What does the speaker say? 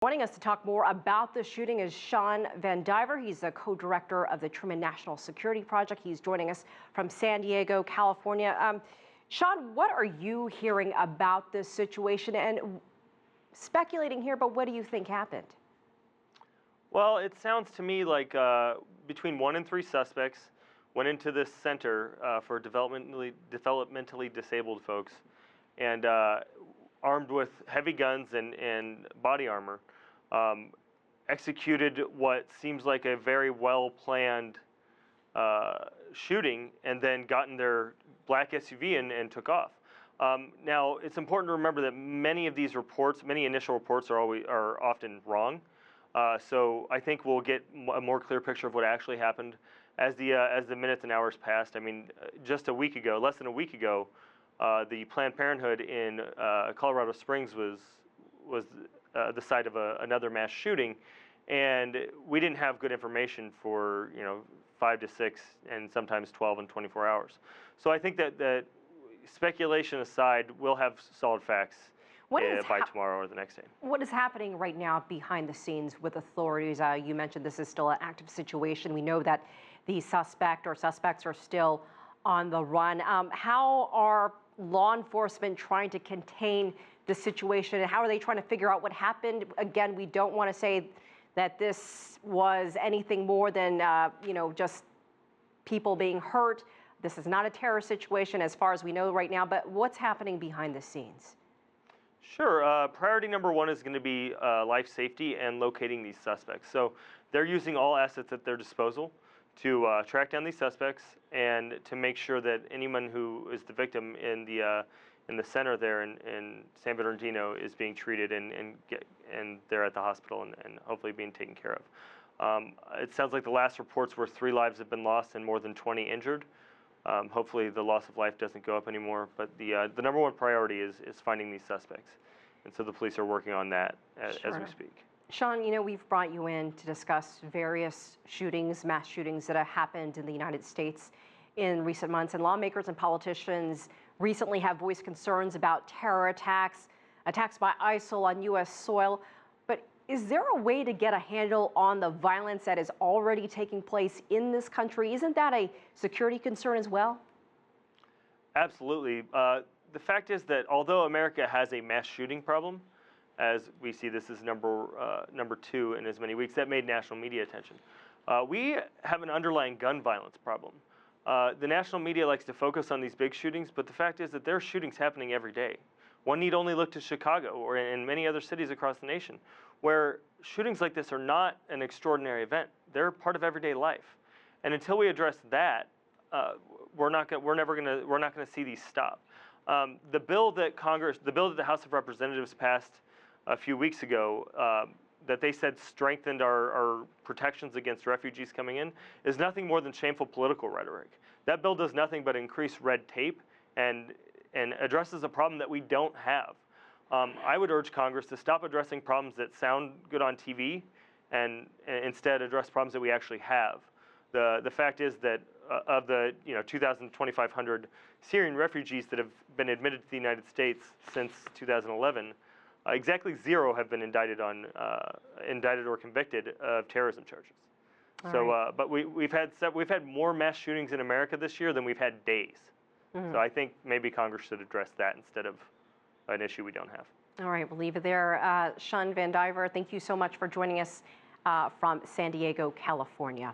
Joining us to talk more about the shooting is Shawn VanDiver. He's the co-director of the Truman National Security Project. He's joining us from San Diego, California. Shawn, what are you hearing about this situation? And speculating here, but what do you think happened? Well, it sounds to me like between 1 and 3 suspects went into this center for developmentally disabled folks, and armed with heavy guns and body armor, executed what seems like a very well-planned shooting, and then got in their black SUV and took off. Now, it's important to remember that many of these reports, many initial reports are often wrong. So I think we'll get a more clear picture of what actually happened as the minutes and hours passed. I mean, just a week ago, less than a week ago, the Planned Parenthood in Colorado Springs was the site of another mass shooting, and we didn't have good information for 5 to 6 and sometimes 12 and 24 hours. So I think that speculation aside, we'll have solid facts by tomorrow or the next day. What is happening right now behind the scenes with authorities? You mentioned this is still an active situation. We know that the suspect or suspects are still on the run. How are law enforcement trying to contain the situation, and how are they trying to figure out what happened? Again, we don't want to say that this was anything more than just people being hurt. This is not a terror situation as far as we know right now, but what's happening behind the scenes? Sure. Priority number 1 is going to be life safety and locating these suspects. So they're using all assets at their disposal to track down these suspects and to make sure that anyone who is the victim in the center there in San Bernardino is being treated and they're at the hospital and hopefully being taken care of. It sounds like the last reports were 3 lives have been lost and more than 20 injured. Hopefully the loss of life doesn't go up anymore, but the number 1 priority is finding these suspects. And so the police are working on that as we speak. Shawn, we've brought you in to discuss various shootings, mass shootings that have happened in the United States in recent months, and lawmakers and politicians recently have voiced concerns about terror attacks by ISIL on U.S. soil. But is there a way to get a handle on the violence that is already taking place in this country? Isn't that a security concern as well? Absolutely. The fact is that although America has a mass shooting problem, as we see this is number 2 in as many weeks, that made national media attention. We have an underlying gun violence problem. The national media likes to focus on these big shootings, but the fact is that there are shootings happening every day. One need only look to Chicago or in many other cities across the nation, where shootings like this are not an extraordinary event. They're part of everyday life. And until we address that, we're not going to see these stop. The bill that the House of Representatives passed a few weeks ago that they said strengthened our protections against refugees coming in is nothing more than shameful political rhetoric. That bill does nothing but increase red tape and addresses a problem that we don't have. I would urge Congress to stop addressing problems that sound good on TV and instead address problems that we actually have. The fact is that of the 2,500 Syrian refugees that have been admitted to the United States since 2011, exactly 0 have been indicted or convicted of terrorism charges. But we've had more mass shootings in America this year than we've had days. So I think maybe Congress should address that instead of an issue we don't have. All right, we'll leave it there. Shawn VanDiver, thank you so much for joining us from San Diego, California.